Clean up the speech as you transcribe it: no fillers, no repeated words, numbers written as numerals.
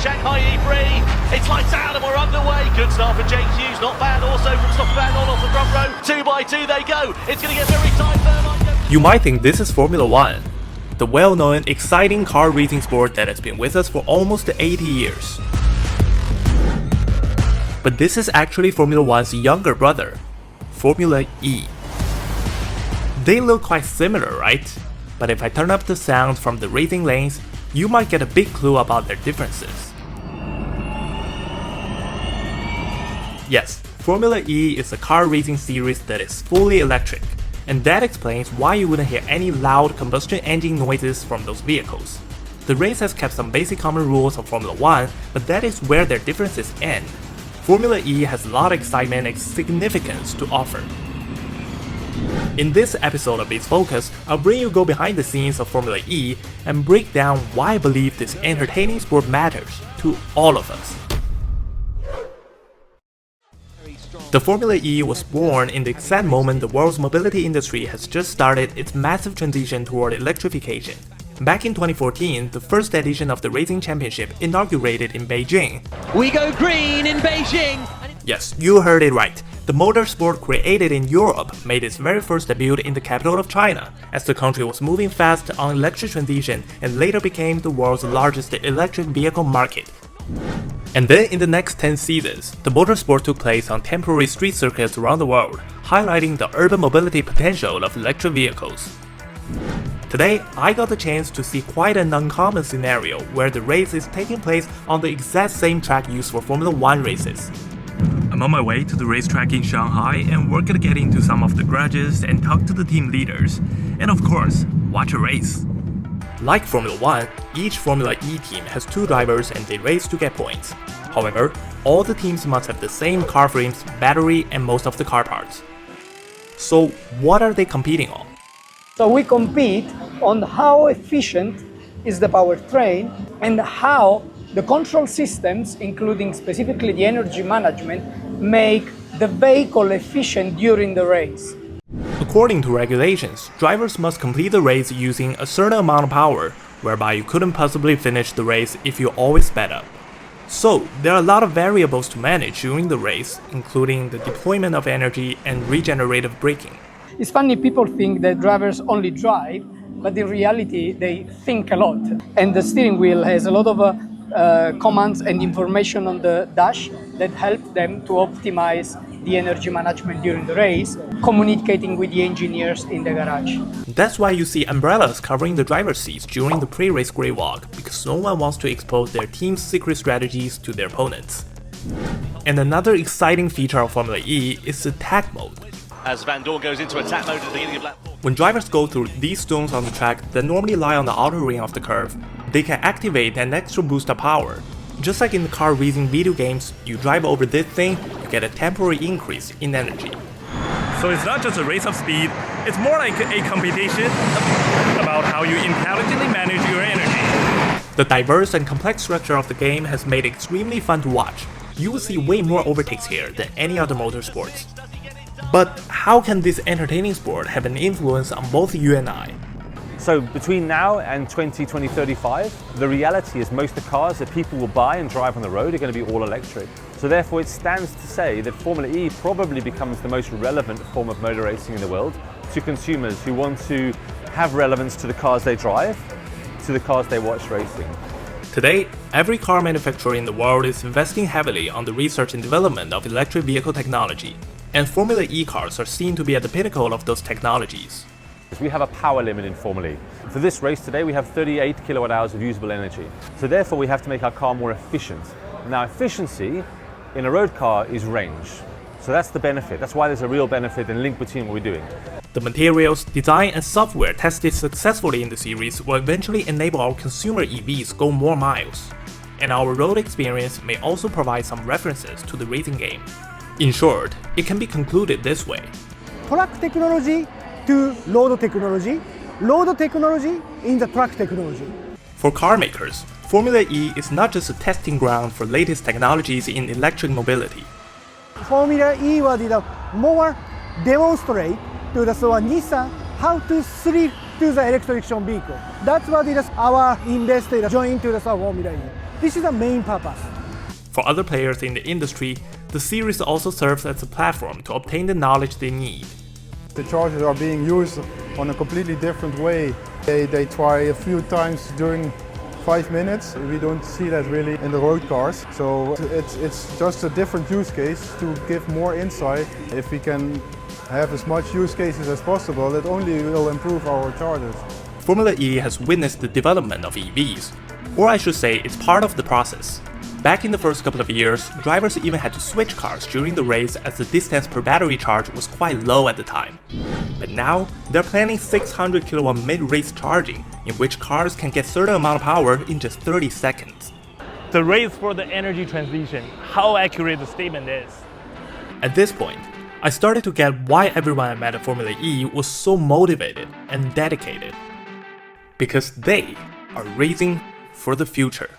Shanghai E3. It's lights out and we're underway. Good start for Jake Hughes, not bad. Also from Stoffel Vandoorne off the front row. 2 by 2 they go. It's going to get very tight. You might think this is Formula One, the well-known, exciting car racing sport that has been with us for almost 80 years. But this is actually Formula One's younger brother, Formula E. They look quite similar, right? But if I turn up the sound from the racing lanes, you might get a big clue about their differences. Yes, Formula E is a car racing series that is fully electric, and that explains why you wouldn't hear any loud combustion engine noises from those vehicles. The race has kept some basic common rules of Formula 1, but that is where their differences end. Formula E has a lot of excitement and significance to offer. In this episode of Its Focus, I'll bring you go behind the scenes of Formula E and break down why I believe this entertaining sport matters to all of us. The Formula E was born in the exact moment the world's mobility industry has just started its massive transition toward electrification. Back in 2014, the first edition of the Racing Championship inaugurated in Beijing. We go green in Beijing! Yes, you heard it right. The motorsport created in Europe made its very first debut in the capital of China, as the country was moving fast on electric transition and later became the world's largest electric vehicle market. And then in the next 10 seasons, the motorsport took place on temporary street circuits around the world, highlighting the urban mobility potential of electric vehicles. Today, I got the chance to see quite an uncommon scenario where the race is taking place on the exact same track used for Formula 1 races. I'm on my way to the racetrack in Shanghai and we're gonna get into some of the garages and talk to the team leaders, and of course, watch a race. Like Formula 1, each Formula E team has 2 drivers and they race to get points. However, all the teams must have the same car frames, battery, and most of the car parts. So what are they competing on? So we compete on how efficient is the powertrain and how the control systems, including specifically the energy management, make the vehicle efficient during the race. According to regulations, drivers must complete the race using a certain amount of power, whereby you couldn't possibly finish the race if you always sped up. So, there are a lot of variables to manage during the race, including the deployment of energy and regenerative braking. It's funny, people think that drivers only drive, but in reality they think a lot. And the steering wheel has a lot of commands and information on the dash that help them to optimize the energy management during the race, communicating with the engineers in the garage. That's why you see umbrellas covering the driver's seats during the pre-race gray walk, because no one wants to expose their team's secret strategies to their opponents. And another exciting feature of Formula E is the tag mode. As Vandoorne goes into attack mode at the beginning of lap 4. When drivers go through these stones on the track that normally lie on the outer ring of the curve, they can activate an extra boost of power. Just like in the car racing video games, you drive over this thing, you get a temporary increase in energy. So it's not just a race of speed, it's more like a competition about how you intelligently manage your energy. The diverse and complex structure of the game has made it extremely fun to watch. You will see way more overtakes here than any other motorsports. But how can this entertaining sport have an influence on both you and I? So between now and 2035, the reality is most of the cars that people will buy and drive on the road are going to be all electric. So therefore it stands to say that Formula E probably becomes the most relevant form of motor racing in the world to consumers who want to have relevance to the cars they drive, to the cars they watch racing. Today, every car manufacturer in the world is investing heavily on the research and development of electric vehicle technology, and Formula E cars are seen to be at the pinnacle of those technologies. We have a power limit in Formula E. For this race today, we have 38 kilowatt hours of usable energy. So therefore, we have to make our car more efficient. Now, efficiency in a road car is range. So that's the benefit. That's why there's a real benefit and link between what we're doing. The materials, design, and software tested successfully in the series will eventually enable our consumer EVs go more miles. And our road experience may also provide some references to the racing game. In short, it can be concluded this way. Track technology to road technology in the track technology. For car makers, Formula E is not just a testing ground for latest technologies in electric mobility. Formula E was more demonstrate to the Nissan how to switch to the electric vehicle. That's what our investor joined to the Formula E. This is the main purpose. For other players in the industry, the series also serves as a platform to obtain the knowledge they need. The chargers are being used on a completely different way. They try a few times during 5 minutes. We don't see that really in the road cars. So it's just a different use case to give more insight. If we can have as much use cases as possible, it only will improve our chargers. Formula E has witnessed the development of EVs, or I should say it's part of the process. Back in the first couple of years, drivers even had to switch cars during the race as the distance per battery charge was quite low at the time. But now, they're planning 600 kW mid-race charging, in which cars can get certain amount of power in just 30 seconds. The race for the energy transition, how accurate the statement is. At this point, I started to get why everyone I met at Formula E was so motivated and dedicated. Because they are racing for the future.